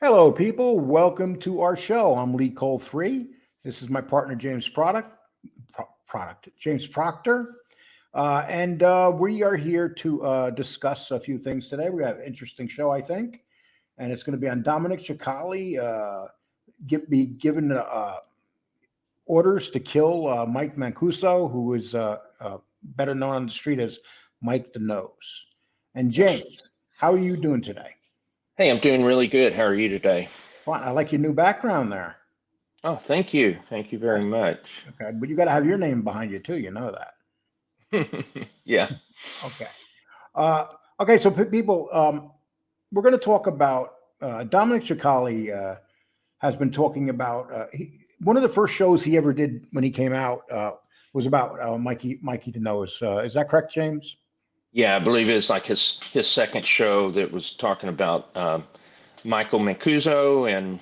Hello, people. Welcome to our show. I'm Lee Cole 3. This is my partner, James Proctor. And we are here to discuss a few things today. We have an interesting show, I think, and it's going to be on Dominic Cicale be given orders to kill Mike Mancuso, who is better known on the street as Mike the Nose. And James, how are you doing today? Hey, I'm doing really good. How are you today? Fine. I like your new background there. Oh, thank you. Thank you very much. Okay, but you got to have your name behind you too. You know that. Yeah. Okay. Uh, okay. So people, we're going to talk about Dominic Cicale. Has been talking about one of the first shows he ever did when he came out was about Mikey the Nose. Is that correct, James? Yeah, I believe it's like his second show that was talking about Michael Mancuso and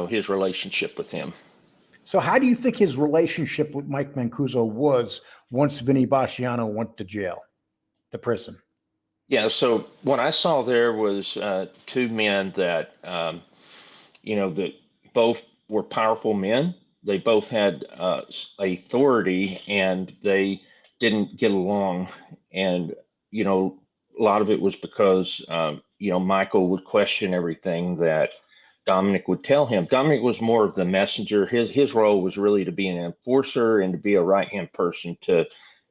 his relationship with him. So, how do you think his relationship with Mike Mancuso was once Vinny went to jail, the prison? Yeah. So what I saw there was two men that that both were powerful men. They both had authority, and they didn't get along. And a lot of it was because Michael would question everything that Dominic would tell him. Dominic was more of the messenger. His role was really to be an enforcer and to be a right hand person to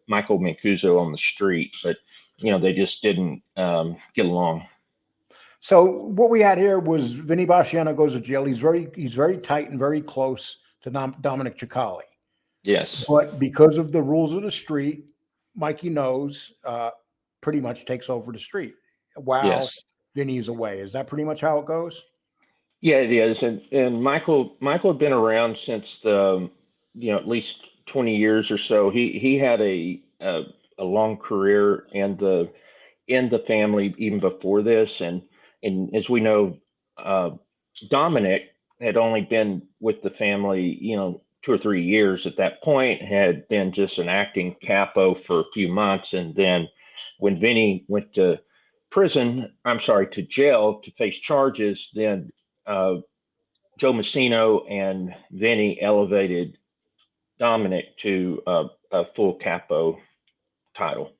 Michael Mancuso on the street. But they just didn't get along. So what we had here was Vinny goes to jail. He's very tight and very close to Dominic Cicale. Yes. But because of the rules of the street, Mikey Nose pretty much takes over the street while Yes. Vinny's away. Is that pretty much how it goes? Yeah, it is. And Michael had been around since the at least 20 years or so. He had a long career and the in the family even before this. And as we know, uh, Dominic had only been with the family, 2 or 3 years at that point, had been just an acting capo for a few months. And then when Vinny went to to jail to face charges, then uh, Joe Messino and Vinny elevated Dominic to a full capo title.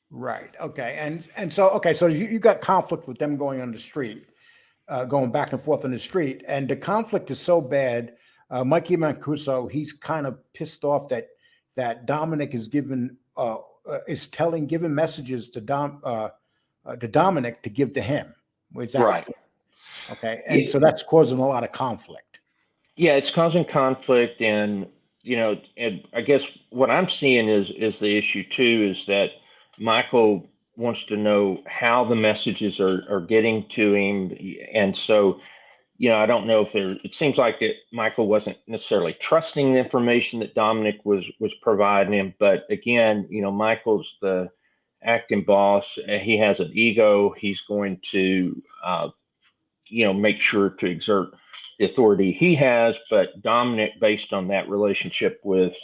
Right. Okay. And so you got conflict with them going on the street, going back and forth on the street, and the conflict is so bad. Mikey Mancuso, he's kind of pissed off that Dominic giving messages to Dominic to give to him. Is that Right. okay? And Yeah, so that's causing a lot of conflict. yeah, it's causing conflict, and and I guess what I'm seeing is the issue too is that Michael wants to know how the messages are getting to him, and so I don't know if there. It seems like Michael wasn't necessarily trusting the information that Dominic was providing him, but again, Michael's the acting boss. He has an ego. He's going to make sure to exert the authority he has. But Dominic, based on that relationship with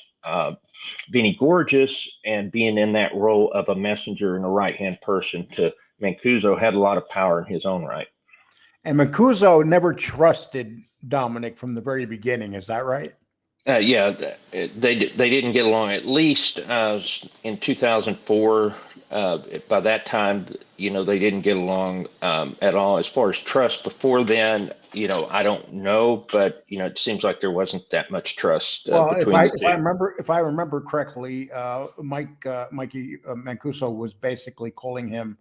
Vinny Gorgeous and being in that role of a messenger and a right hand person to Mancuso, had a lot of power in his own right. And Mancuso never trusted Dominic from the very beginning. Is that right? Yeah, they didn't get along. At least in 2004. By that time, they didn't get along at all. As far as trust before then, I don't know, but it seems like there wasn't that much trust Well, if between I the if I two. remember if I remember correctly, Mikey Mancuso was basically calling him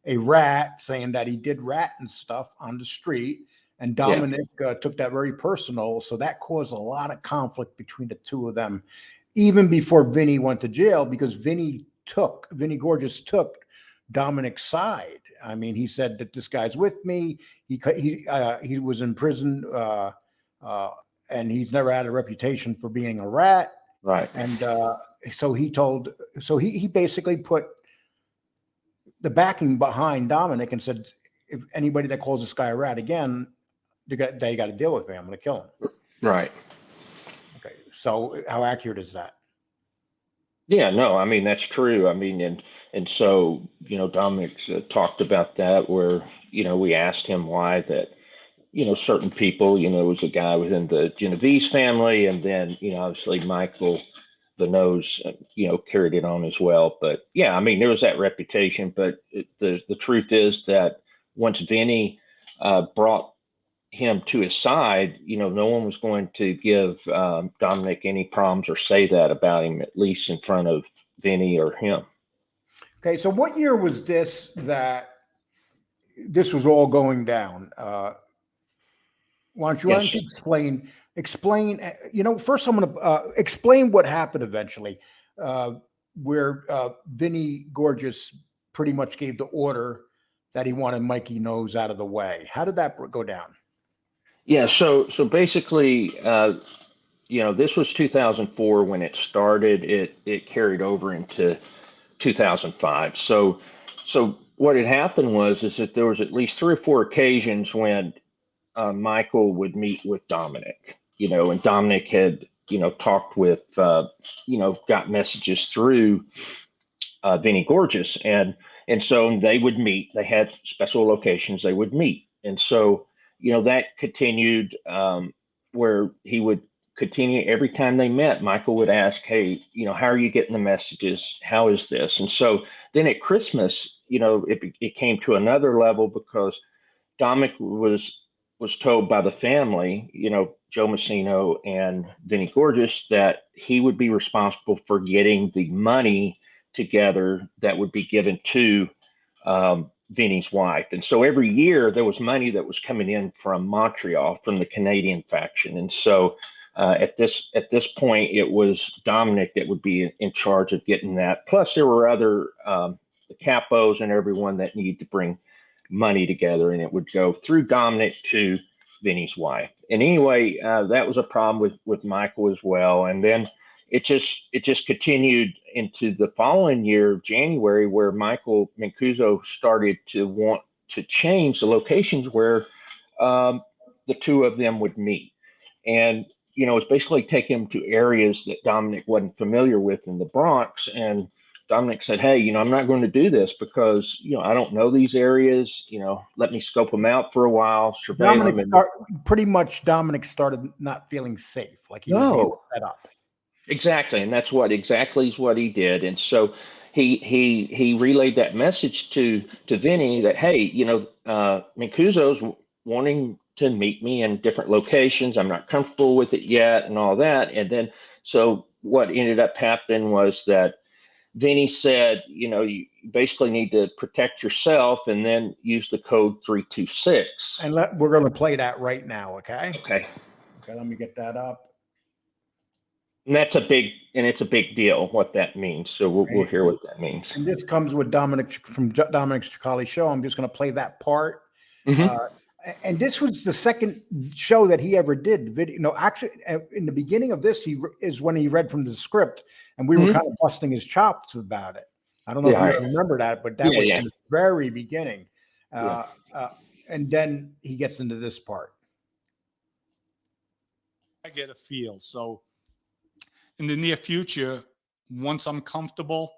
a rat, saying that he did rat and stuff on the street, and Yeah, Dominic took that very personal. So that caused a lot of conflict between the two of them, even before Vinny went to jail, because Vinny Gorgeous took Dominic's side. I mean, he said that this guy's with me. He was in prison. Uh, and he's never had a reputation for being a rat. right. And so he basically put the backing behind Dominic and said, if anybody that calls this guy a rat again, they got to deal with me. I'm going to kill him. Right. Okay. So how accurate is that? Yeah, no, I mean that's true. I mean, and so Dominic's talked about that where we asked him why that certain people. It was a guy within the Genovese family, and then obviously Michael the Nose, carried it on as well. But yeah, I mean, there was that reputation. But the truth is that once Vinny brought him to his side, no one was going to give Dominic any problems or say that about him, at least in front of Vinny or him. Okay, so what year was this that this was all going down? Why don't you explain? First I'm going to explain what happened eventually, where Vinny Gorgeous pretty much gave the order that he wanted Mikey Nose out of the way. How did that go down? Yeah, so basically, this was 2004 when it started. It carried over into 2005. So what had happened is that there was at least 3 or 4 occasions when Michael would meet with Dominic, and Dominic had, talked with, got messages through Vinny Gorgeous, and so they would meet. They had special locations they would meet, and so that continued, where he would continue every time they met. Michael would ask, "Hey, how are you getting the messages? How is this?" And so then at Christmas, it came to another level because Dominic was told by the family, Joe Messino and Vinny Gorgeous, that he would be responsible for getting the money together that would be given to Vinny's wife. And so every year there was money that was coming in from Montreal, from the Canadian faction. And so at this point, it was Dominic that would be in charge of getting that. Plus, there were other the capos and everyone that needed to bring money together, and it would go through Dominic to Vinny's wife. And anyway, that was a problem with Michael as well. And then it just continued into the following year, January, where Michael Mancuso started to want to change the locations where the two of them would meet. And it's basically taking them to areas that Dominic wasn't familiar with in the Bronx. And Dominic said, "Hey, I'm not going to do this because, I don't know these areas. Let me scope them out for a while, survey them." Pretty much Dominic started not feeling safe, like he was being set up. Exactly. And that's exactly what he did. And so he relayed that message to Vinny that, "Hey, Mancuso's wanting to meet me in different locations. I'm not comfortable with it yet," and all that. And then, so what ended up happening was that Vinny said, you basically need to protect yourself and then use the code 326. And we're going to play that right now. Okay. Okay. Let me get that up. And it's a big deal what that means. So we'll hear what that means. And this comes with Dominic from Dominic Cicale show. I'm just going to play that part. Mm-hmm. And this was the second show that he ever did. Actually, in the beginning of this, is when he read from the script, and we were kind of busting his chops about it. I don't know if you remember that, but that was in the very beginning. And then he gets into this part. I get a feel. So in the near future, once I'm comfortable,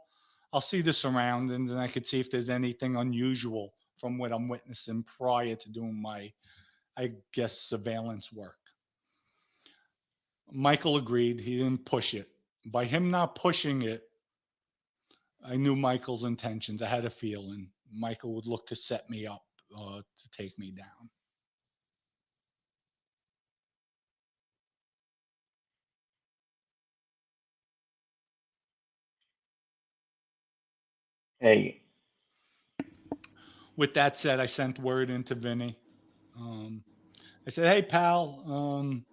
I'll see the surroundings and I could see if there's anything unusual from what I'm witnessing prior to doing my, I guess, surveillance work. Michael agreed. He didn't push it. By him not pushing it, I knew Michael's intentions. I had a feeling Michael would look to set me up to take me down. Hey. With that said, I sent word into Vinny. I said, "Hey, pal,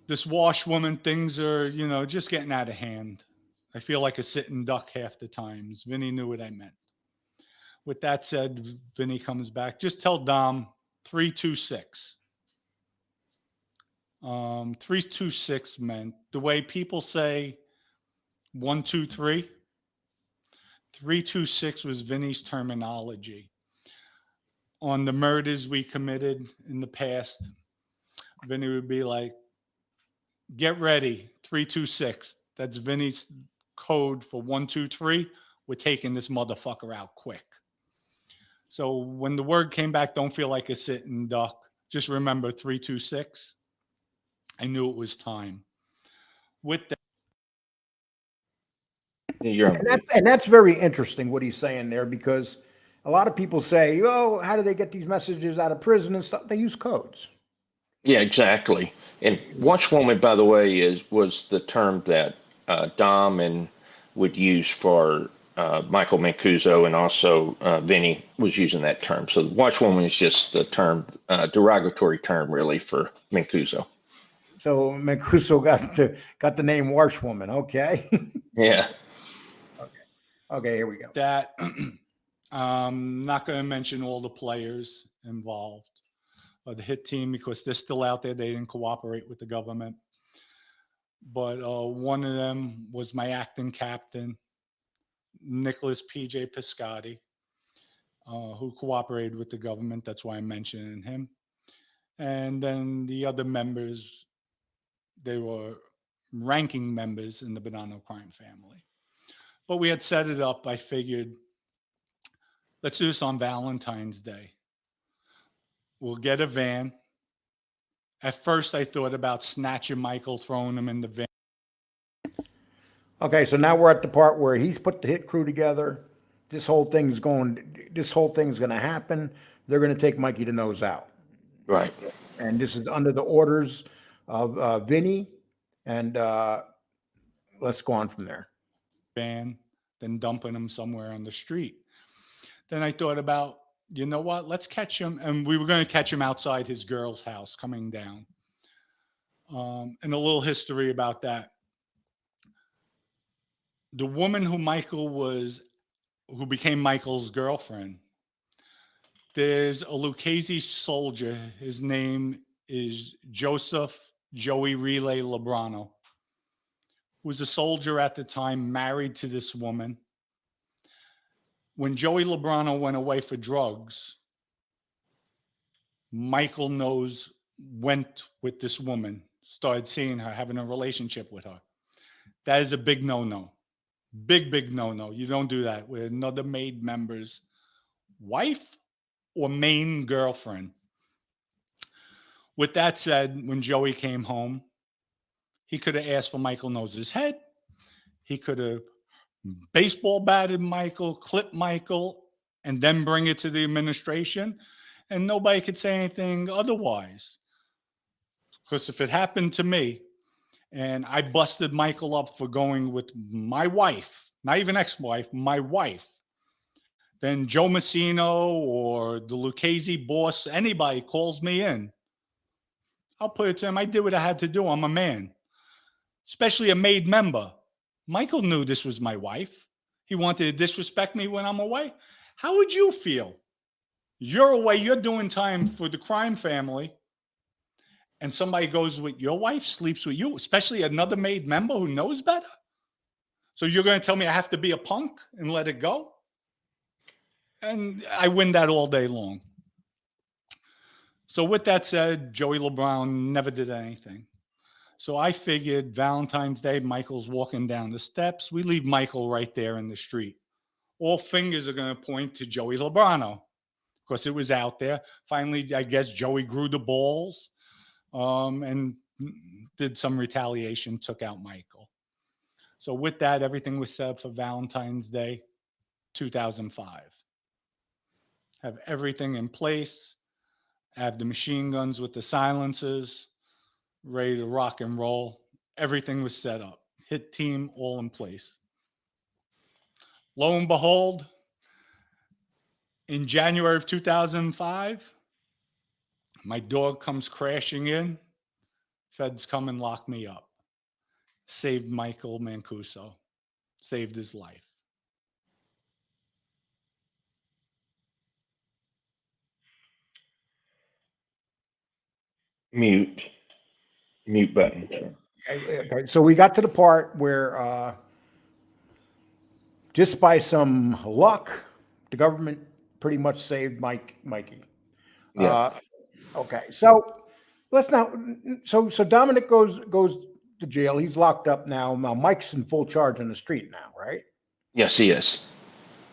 this washwoman things are, just getting out of hand. I feel like a sitting duck half the times." Vinny knew what I meant. With that said, Vinny comes back. "Just tell Dom 326. 326 meant the way people say 1, 2, 3. 326 was Vinny's terminology. On the murders we committed in the past, Vinny would be like, 'Get ready, 326. That's Vinny's code for 1, 2, 3. We're taking this motherfucker out quick." So when the word came back, don't feel like a sitting duck. Just remember 326. I knew it was time. With that, You're on mute. And that's very interesting what he's saying there, because a lot of people say, "Oh, how do they get these messages out of prison and stuff?" They use codes. Yeah, exactly. And watchwoman, by the way, was the term that Dom and would use for Michael Mancuso, and also Vinny was using that term. So watchwoman is just the term, derogatory term, really, for Mancuso. So Mancuso got the name Washwoman. Okay. Yeah. Okay, here we go. that I'm not going to mention all the players involved of the hit team because they're still out there. They didn't cooperate with the government. But one of them was my acting captain, Nicholas P.J. Piscotti, who cooperated with the government. That's why I'm mentioning him. And then the other members, they were ranking members in the Bonanno crime family. But we had set it up. I figured, let's do this on Valentine's Day. We'll get a van. At first, I thought about snatching Michael, throwing him in the van. Okay, so now we're at the part where he's put the hit crew together. This whole thing's going to happen. They're going to take Mikey the Nose out. Right. And this is under the orders of Vinny. And let's go on from there. Van, then dumping him somewhere on the street. Then I thought about, you know what? Let's catch him. And we were going to catch him outside his girl's house coming down. And a little history about that. The woman who became Michael's girlfriend, there's a Lucchese soldier. His name is Joseph Joey Relay Lebrano, who was a soldier at the time, married to this woman. When Joey Lebrano went away for drugs, Michael Nose went with this woman, started seeing her, having a relationship with her. That is a big no-no. Big no-no. You don't do that with another maid member's wife or main girlfriend. With that said, when Joey came home, he could have asked for Michael Nose's head. He could have baseball batted Michael, clipped Michael, and then bring it to the administration. And nobody could say anything otherwise. Because if it happened to me, and I busted Michael up for going with my wife, not even ex-wife, my wife, then Joe Messino or the Lucchese boss, anybody calls me in, I'll put it to him. I did what I had to do. I'm a man, especially a maid member. Michael knew this was my wife. He wanted to disrespect me when I'm away. How would you feel? You're away. You're doing time for the crime family. And somebody goes with your wife, sleeps with you, especially another maid member who knows better. So you're going to tell me I have to be a punk and let it go? And I win that all day long. So with that said, Joey LeBron never did anything. So I figured Valentine's Day, Michael's walking down the steps. We leave Michael right there in the street. All fingers are going to point to Joey Lebrano because it was out there. Finally, I guess Joey grew the balls. And did some retaliation, took out Michael. So with that, everything was set up for Valentine's Day, 2005. Have everything in place. Have the machine guns with the silencers, ready to rock and roll. Everything was set up. Hit team all in place. Lo and behold, in January of 2005, my dog comes crashing in. Feds come and lock me up. Saved Michael Mancuso. Saved his life. Mute button. Okay, so we got to the part where just by some luck, the government pretty much saved Mikey. Yeah. Okay, so let's now. So Dominic goes to jail. He's locked up now. Now Mike's in full charge on the street now, right? Yes, he is.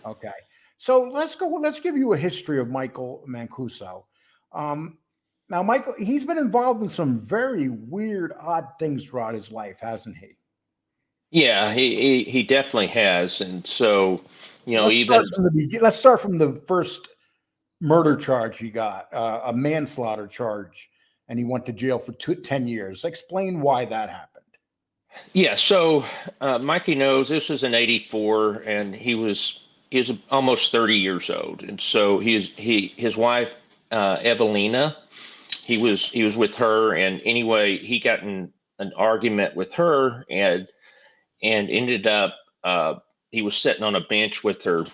Okay. So let's go. Let's give you a history of Michael Mancuso. Um, Now, Michael, he's been involved in some very weird, odd things throughout his life, hasn't he? Yeah, he definitely has. And so, Let's start even from the Let's start from the first murder charge he got, a manslaughter charge, and he went to jail for 10 years. Explain why that happened. yeah, so Mikey knows this was in '84, and he was almost 30 years old, and so his wife Evelina, he was with her, and anyway, he got in an argument with her, and ended up he was sitting on a bench with her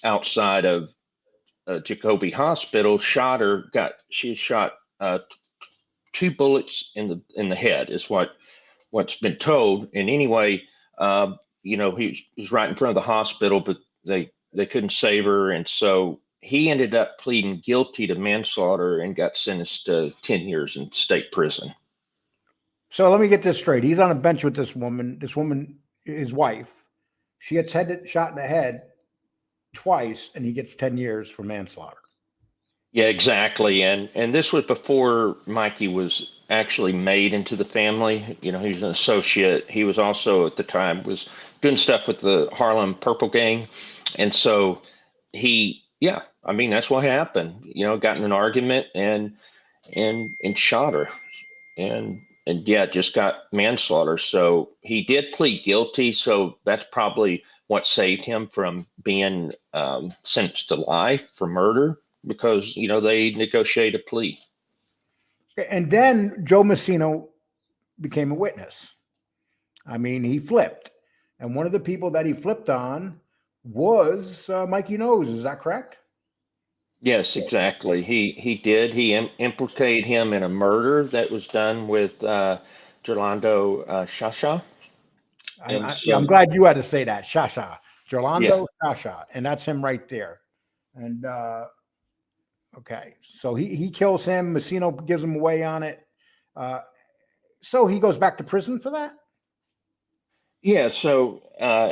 outside of Jacoby Hospital, shot her, got she shot two bullets in the head is what's been told. And anyway, he was right in front of the hospital, but they couldn't save her, and so he ended up pleading guilty to manslaughter and got sentenced to 10 years in state prison. So let me get this straight. He's on a bench with this woman. This woman, his wife, she gets shot in the head twice, and he gets 10 years for manslaughter. Yeah, exactly. And this was before Mikey was actually made into the family. He was an associate. He was also at the time was doing stuff with the Harlem Purple Gang. And so yeah, I mean, that's what happened. Got in an argument and shot her. And yeah, just got manslaughter. So he did plead guilty. So that's probably what saved him from being sentenced to life for murder, because they negotiate a plea. And then Joe Messino became a witness. I mean, he flipped. And one of the people that he flipped on was Mikey Nose. Is that correct? Yes, exactly. He did. He implicated him in a murder that was done with Gerlando Shasha. I'm glad you had to say that. Shasha. Yeah, Gerlando Shasha. And that's him right there. And okay. So he kills him. Messino gives him away on it. So he goes back to prison for that? yeah. So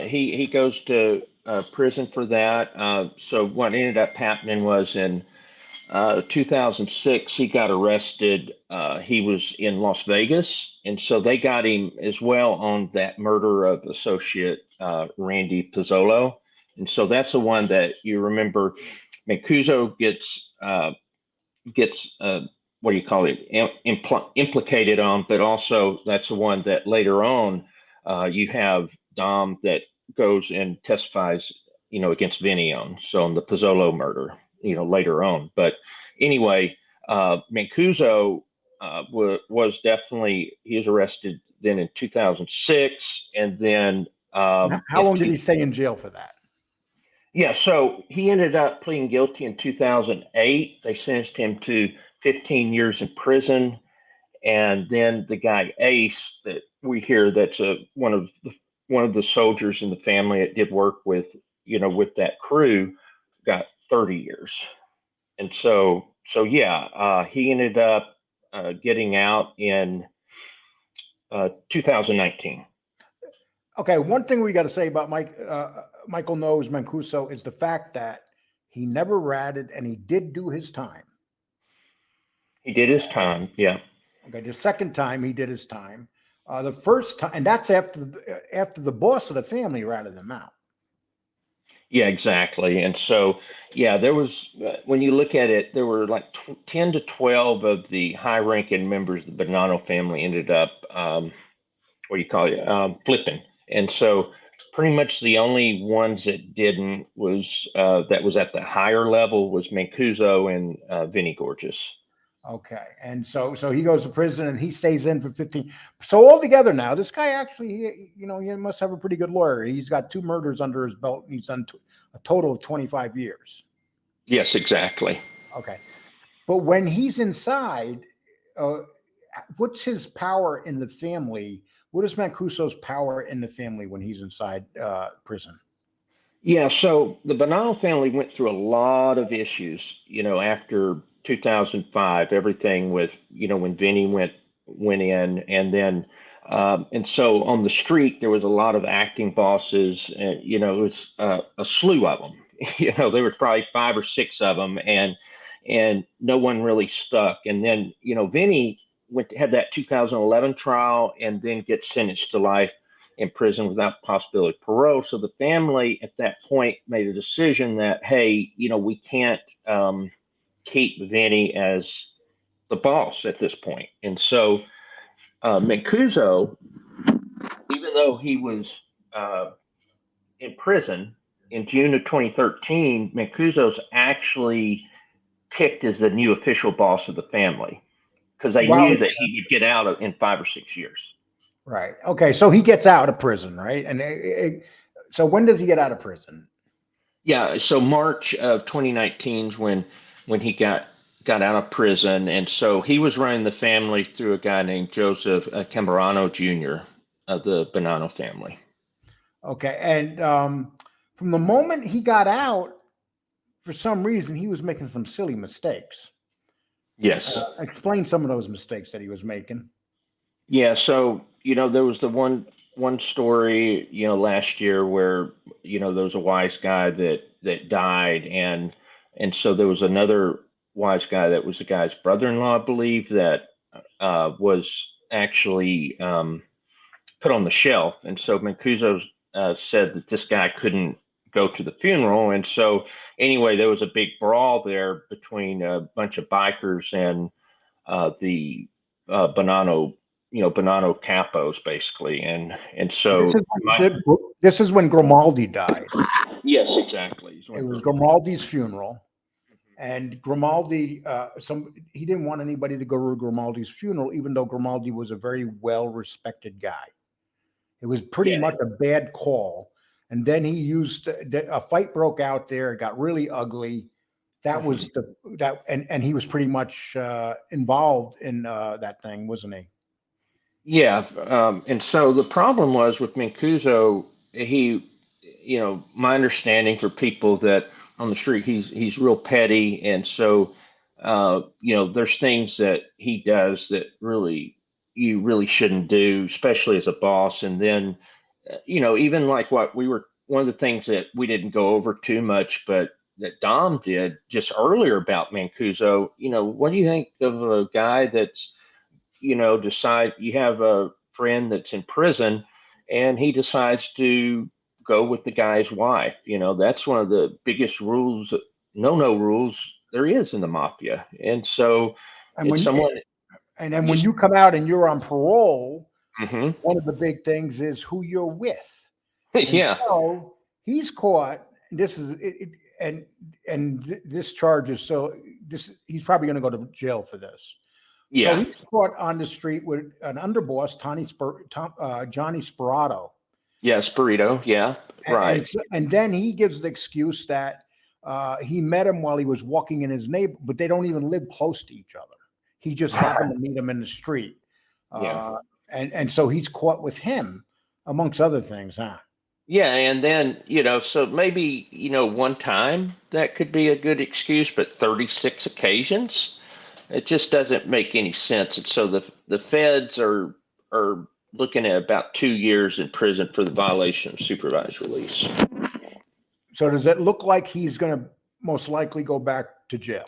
he goes to prison for that. So what ended up happening was in 2006, he got arrested. He was in Las Vegas, and so they got him as well on that murder of associate Randy Pizzolo. And so that's the one that you remember. Mancuso gets what do you call it, implicated on, but also that's the one that later on you have Dom that goes and testifies, against Vinny on. So on the Pizzolo murder, later on. But anyway, Mancuso was definitely, he was arrested then in 2006, and then How long did he stay in jail for that? yeah, so he ended up pleading guilty in 2008. They sentenced him to 15 years in prison, and then the guy Ace that we hear, that's one of the soldiers in the family that did work with that crew, got 30 years. And so yeah, he ended up getting out in 2019. Okay, one thing we got to say about Michael Nose Mancuso is the fact that he never ratted and he did do his time. He did his time, yeah. Okay, the second time he did his time. The first time, and that's after the boss of the family ratted him out. Yeah, exactly. And so, yeah, there was, when you look at it, there were like 10 to 12 of the high ranking members of the Bonanno family ended up, what do you call it, flipping. And so, pretty much the only ones that didn't that was at the higher level was Mancuso and Vinny Gorgeous. Okay, and so he goes to prison and he stays in for 15. So altogether now, this guy actually, he must have a pretty good lawyer. He's got 2 murders under his belt, and he's done a total of 25 years. Yes, exactly. Okay, but when he's inside, what's his power in the family? What is Mancuso's power in the family when he's inside prison? Yeah, so the Bonanno family went through a lot of issues, after 2005, everything with, when Vinny went in, and then and so on the street there was a lot of acting bosses, and it was a slew of them, there were probably 5 or 6 of them, and no one really stuck. And then, Vinny had that 2011 trial and then gets sentenced to life in prison without possibility of parole. So the family at that point made a decision that, hey, we can't keep Vinny as the boss at this point. And so Mancuso, even though he was in prison in June of 2013, Mancuso's actually picked as the new official boss of the family because they knew that he would get out in 5 or 6 years. Right. Okay. So he gets out of prison, right? And so when does he get out of prison? Yeah. So March of 2019 is when he got out of prison, and so he was running the family through a guy named Joseph Camberano Jr. of the Bonanno family. Okay. And from the moment he got out, for some reason, he was making some silly mistakes. Yes. Explain some of those mistakes that he was making. Yeah. So, there was the one story, last year where, there was a wise guy that died. And so there was another wise guy that was the guy's brother-in-law, I believe, that was actually put on the shelf. And so Mancuso said that this guy couldn't go to the funeral. And so anyway, there was a big brawl there between a bunch of bikers and the Bonanno capos, basically. And so this is when Grimaldi died. Yes, exactly. It was Grimaldi's funeral. And Grimaldi, he didn't want anybody to go to Grimaldi's funeral, even though Grimaldi was a very well-respected guy. It was pretty much a bad call. And then he used a fight broke out there. It got really ugly. That was and he was pretty much involved in that thing, wasn't he? Yeah. And so the problem was with Mancuso, my understanding for people that on the street, he's real petty. And so, there's things that he does that you really shouldn't do, especially as a boss. And then, even like one of the things that we didn't go over too much, but that Dom did just earlier about Mancuso, what do you think of a guy that's, decide you have a friend that's in prison and he decides to go with the guy's wife? That's one of the biggest rules, no rules there is in the mafia. And so when you come out and you're on parole, one of the big things is who you're with. Yeah. So he's caught. This is and this charge is he's probably going to go to jail for this. Yeah. So he's caught on the street with an underboss, Johnny Spirato. Yeah, Spirito. Yeah, right. And then he gives the excuse that he met him while he was walking in his neighborhood, but they don't even live close to each other. He just happened to meet him in the street. And so he's caught with him, amongst other things, huh? Yeah, and then, so maybe, one time that could be a good excuse, but 36 occasions, it just doesn't make any sense. And so the feds are looking at about 2 years in prison for the violation of supervised release. So does it look like he's going to most likely go back to jail?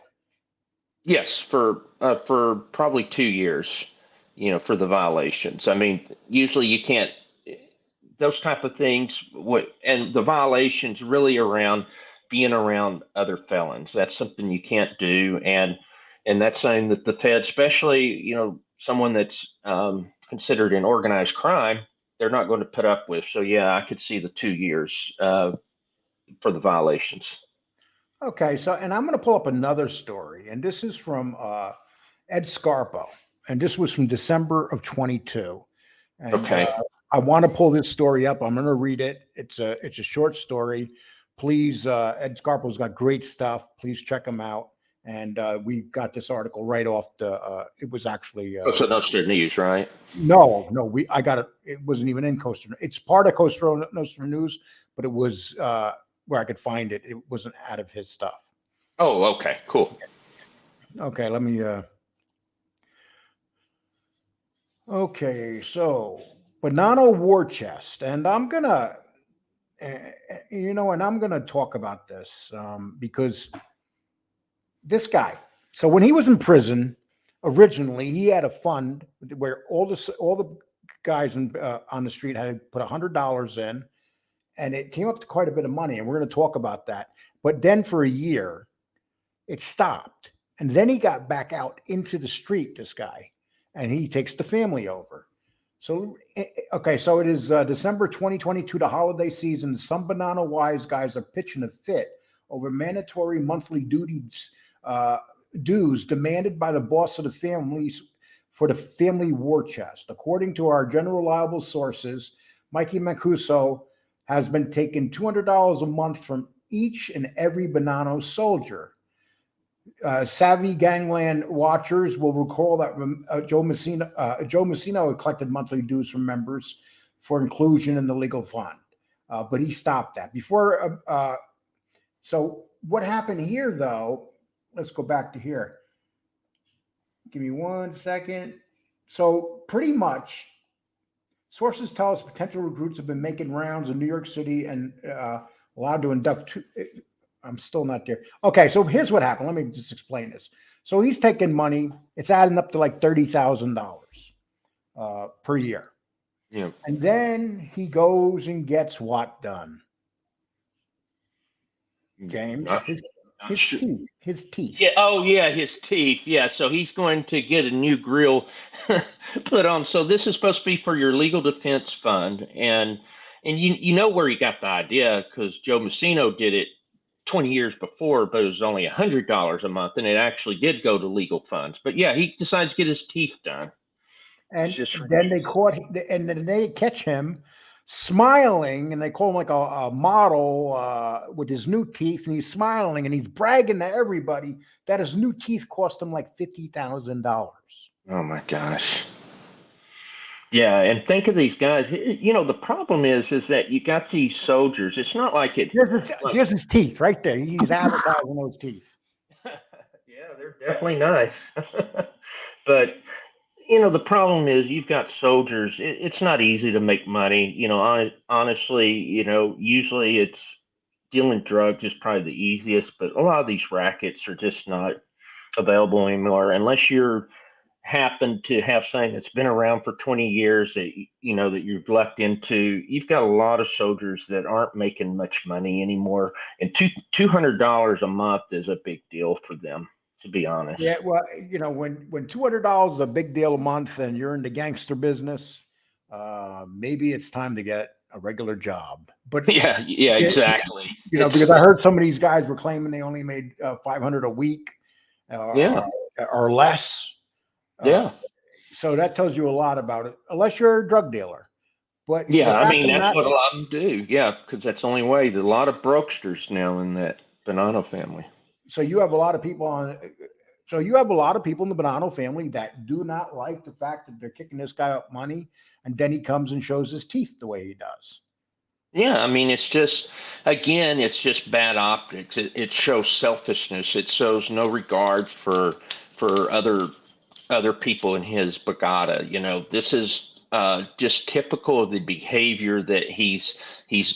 Yes, for probably 2 years, for the violations. I mean, usually you can't, those type of things, and the violations really around being around other felons. That's something you can't do. And that's something that the Fed, especially, someone that's considered an organized crime, they're not going to put up with. So, yeah, I could see the 2 years for the violations. Okay. So, and I'm going to pull up another story, and this is from Ed Scarpo, and this was from December of 22. And, okay. I want to pull this story up. I'm going to read it. It's a short story. Please, Ed Scarpo's got great stuff. Please check him out. And we got this article right off it was actually. So Nostra News, right? No, I got it. It wasn't even in Costa. It's part of Costa Nostra News, but it was where I could find it. It wasn't out of his stuff. Oh, okay, cool. Okay, let me. Okay, so Bonanno war chest, and I'm gonna. you know, and I'm going to talk about this because this guy. So when he was in prison, originally he had a fund where all the guys on the street had to put $100 in, and it came up to quite a bit of money. And we're going to talk about that. But then for a year, it stopped, and then he got back out into the street. This guy, and he takes the family over. So, okay, so it is December 2022, the holiday season. Some banana wise guys are pitching a fit over mandatory monthly dues demanded by the boss of the families for the family war chest. According to our general reliable sources, Mikey Mancuso has been taking $200 a month from each and every Bonanno soldier. Savvy gangland watchers will recall that Joe Messino had collected monthly dues from members for inclusion in the legal fund, but he stopped that before. So what happened here, though? Let's go back to here. Give me 1 second. So pretty much, sources tell us potential recruits have been making rounds in New York City and allowed to induct. I'm still not there. Okay, so here's what happened. Let me just explain this. So he's taking money. It's adding up to like $30,000 per year. Yeah. And then he goes and gets what done? James, his teeth. Yeah. Oh, yeah, his teeth. Yeah. So he's going to get a new grill put on. So this is supposed to be for your legal defense fund, and you know where he got the idea, because Joe Messino did it 20 years before, but it was only $100 a month, and it actually did go to legal funds. But yeah, he decides to get his teeth done. And then they catch him smiling, and they call him like a model with his new teeth, and he's smiling and he's bragging to everybody that his new teeth cost him like $50,000. Oh my gosh. Yeah, and think of these guys. You know, the problem is that you got these soldiers. It's not like it. There's his teeth right there. He's advertising those teeth. Yeah, they're definitely nice. But you know, the problem is you've got soldiers. It's not easy to make money. You know, honestly, you know, usually it's dealing drugs is probably the easiest, but a lot of these rackets are just not available anymore unless you're happen to have something that's been around for 20 years that you know that you've lucked into. You've got a lot of soldiers that aren't making much money anymore, and $200 a month is a big deal for them, to be honest. Yeah, well, you know, when $200 is a big deal a month and you're in the gangster business, maybe it's time to get a regular job. But yeah, exactly. You know, because I heard some of these guys were claiming they only made $500 a week, or less. Yeah. So that tells you a lot about it, unless you're a drug dealer. But yeah, I mean, that's what a lot of them do. Yeah, because that's the only way. There's a lot of brokesters now in that Bonanno family. So you have a lot of people in the Bonanno family that do not like the fact that they're kicking this guy up money, and then he comes and shows his teeth the way he does. Yeah, I mean, it's just, again, it's just bad optics. It shows selfishness. It shows no regard for other people in his bagada. You know, this is just typical of the behavior that he's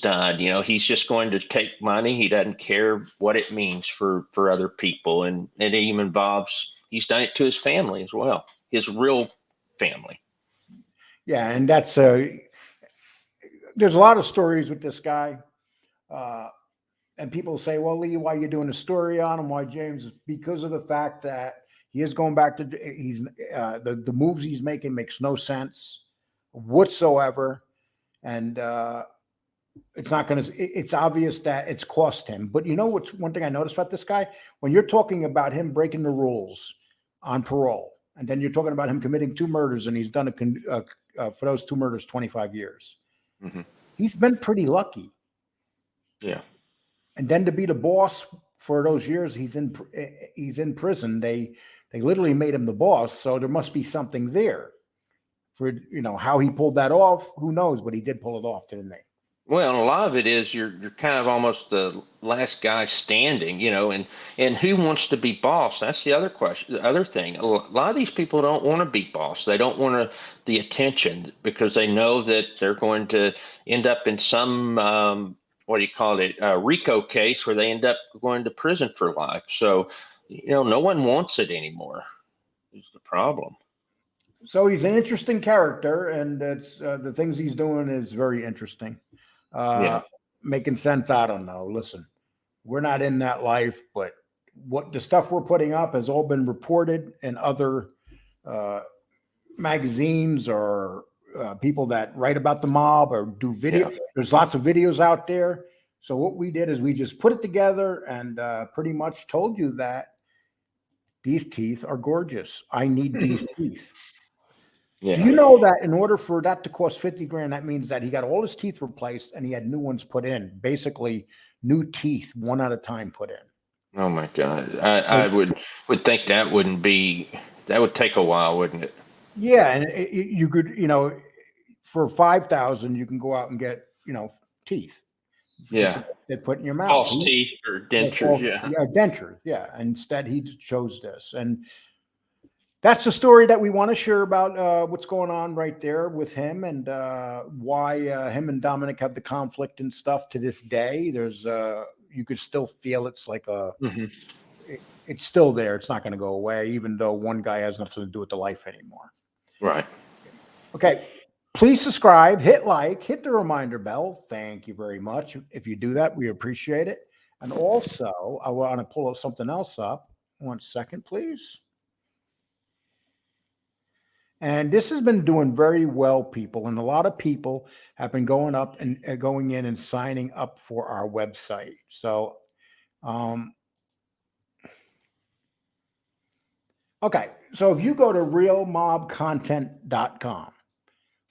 done. You know, he's just going to take money. He doesn't care what it means for other people, and it even involves, he's done it to his family as well, his real family. Yeah, and that's there's a lot of stories with this guy, and people say, "Well, Lee, why are you doing a story on him? Why, James?" Because of the fact that he is going back to the moves he's making makes no sense whatsoever, and it's not going to. It's obvious that it's cost him. But you know what's one thing I noticed about this guy? When you're talking about him breaking the rules on parole, and then you're talking about him committing 2 murders, and he's done for those 2 murders 25 years. Mm-hmm. He's been pretty lucky. Yeah. And then to be the boss for those years he's in prison, they literally made him the boss. So there must be something there. For, you know, how he pulled that off, who knows? But he did pull it off, didn't they? Well, and a lot of it is you're kind of almost the last guy standing, you know, and who wants to be boss? That's the other question. The other thing, a lot of these people don't want to be boss. They don't want the attention because they know that they're going to end up in some what do you call it, RICO case where they end up going to prison for life. So, no one wants it anymore. Is the problem. So he's an interesting character, and it's the things he's doing is very interesting. Yeah. Making sense, I don't know. Listen, we're not in that life, but what the stuff we're putting up has all been reported in other magazines or people that write about the mob or do video. Yeah. There's lots of videos out there. So what we did is we just put it together and pretty much told you that these teeth are gorgeous. I need these teeth. Yeah. Do you know that in order for that to cost 50 grand, that means that he got all his teeth replaced and he had new ones put in, basically new teeth one at a time put in. Oh my God. I would think that would take a while, wouldn't it? Yeah. And you could, for 5,000, you can go out and get, teeth. Yeah. They put in your mouth. False teeth or dentures. Yeah. Yeah. Dentures. Yeah. Instead, he chose this. And that's the story that we want to share about what's going on right there with him and why him and Dominic have the conflict and stuff to this day. There's you could still feel it's like it's still there. It's not going to go away, even though one guy has nothing to do with the life anymore. Right. Okay. Please subscribe, hit like, hit the reminder bell. Thank you very much. If you do that, we appreciate it. And also, I want to pull something else up. 1 second, please. And this has been doing very well, people. And a lot of people have been going up and going in and signing up for our website. So, okay. So if you go to realmobcontent.com,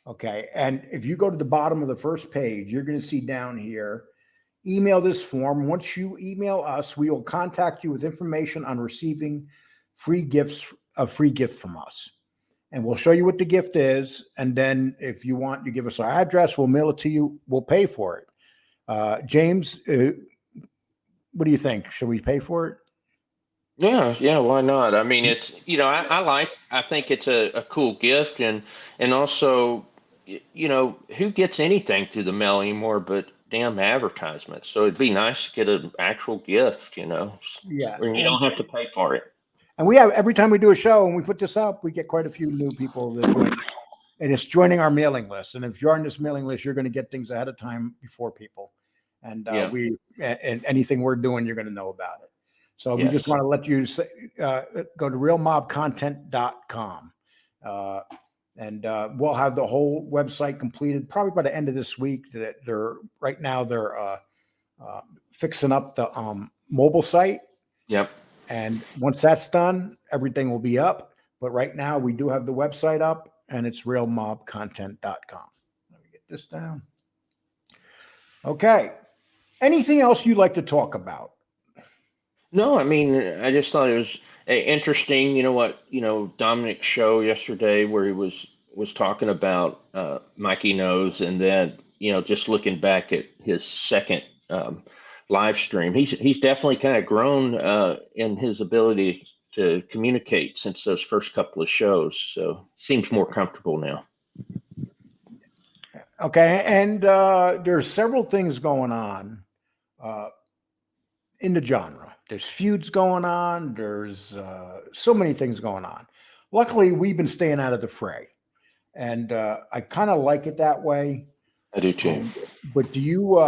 okay, and if you go to the bottom of the first page, you're going to see down here, email this form. Once you email us, we will contact you with information on receiving a free gift from us. And we'll show you what the gift is. And then if you want, you give us our address, we'll mail it to you. We'll pay for it. James, what do you think? Should we pay for it? Yeah, why not? I mean, it's, I think it's a cool gift, and also, who gets anything through the mail anymore but damn advertisements? So it'd be nice to get an actual gift, Yeah. and you don't have to pay for it. And we have, every time we do a show and we put this up, we get quite a few new people that join, and it's joining our mailing list. And if you're on this mailing list, you're going to get things ahead of time before people. And and anything we're doing, you're going to know about it. So we just want to let you go to realmobcontent.com. And we'll have the whole website completed probably by the end of this week. They're fixing up the mobile site. Yep. And once that's done, everything will be up. But right now we do have the website up, and it's realmobcontent.com. Let me get this down. Okay. Anything else you'd like to talk about? No, I mean, I just thought it was interesting. Dominic's show yesterday where he was talking about Mikey Nose, and then just looking back at his second live stream, he's definitely kind of grown in his ability to communicate since those first couple of shows. So seems more comfortable now. Okay, and there's several things going on in the genre. There's feuds going on. There's so many things going on. Luckily, we've been staying out of the fray, and I kind of like it that way. I do too. But do you?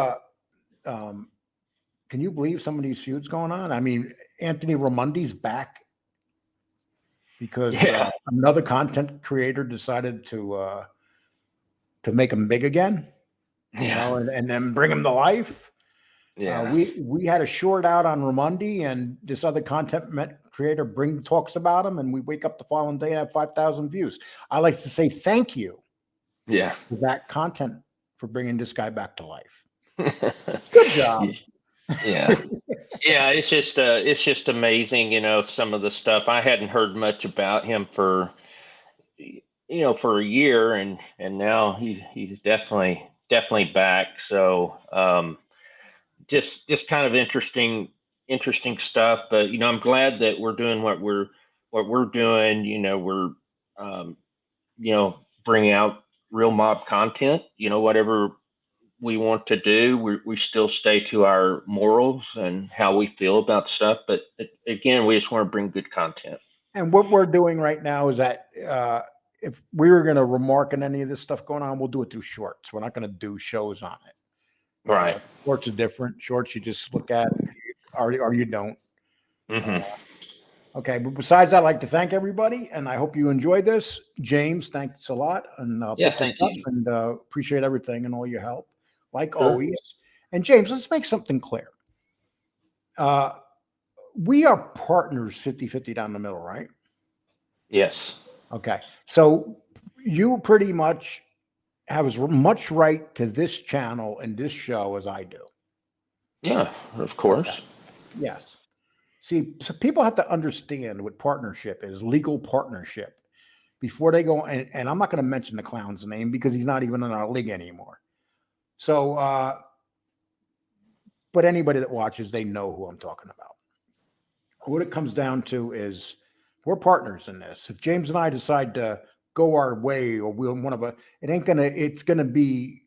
Can you believe some of these feuds going on? I mean, Anthony Ramundi's back because another content creator decided to make him big again, and then bring him to life. Yeah, we had a short out on Ramundi, and this other content creator talks about him, and we wake up the following day and have 5,000 views. I like to say thank you, for that content for bringing this guy back to life. Good job. Yeah. It's just amazing, some of the stuff. I hadn't heard much about him for a year, and now he's definitely back. So just kind of interesting stuff. But I'm glad that we're doing what we're doing. We're bringing out real mob content. Whatever we want to do. We still stay to our morals and how we feel about stuff. But again, we just want to bring good content. And what we're doing right now is that if we were going to remark on any of this stuff going on, we'll do it through shorts. We're not going to do shows on it. Right. Shorts are different. Shorts you just look at, or you don't. Mm-hmm. Okay, but besides, I'd like to thank everybody, and I hope you enjoy this. James, thanks a lot, and Thank you. and appreciate everything and all your help, like Sure. always. And James, let's make something clear. We are partners 50-50 down the middle, right? Yes. Okay, so you pretty much have as much right to this channel and this show as I do. Yeah, of course. Okay. Yes. See, so people have to understand what partnership is, legal partnership, before they go. And I'm not going to mention the clown's name because he's not even in our league anymore. So, but anybody that watches, they know who I'm talking about. What it comes down to is we're partners in this. If James and I decide to go our way, or we'll it's going to be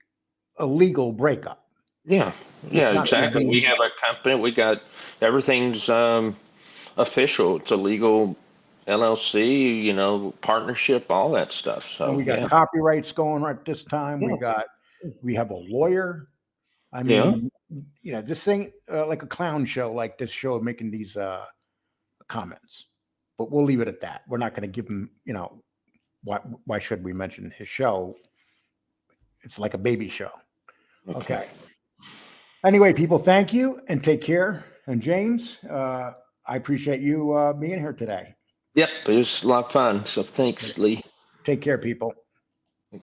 a legal breakup. Yeah. Yeah, exactly. Be, we have a company. We got everything's official. It's a legal LLC, partnership, all that stuff. So and we got copyrights going right this time. Yeah. We have a lawyer. I mean, this thing like a clown show, like this show, making these comments, but we'll leave it at that. We're not going to give him, why should we mention his show? It's like a baby show. Okay. Anyway, people, thank you and take care. And James, I appreciate you being here today. Yep, it was a lot of fun. So thanks, Lee. Take care, people.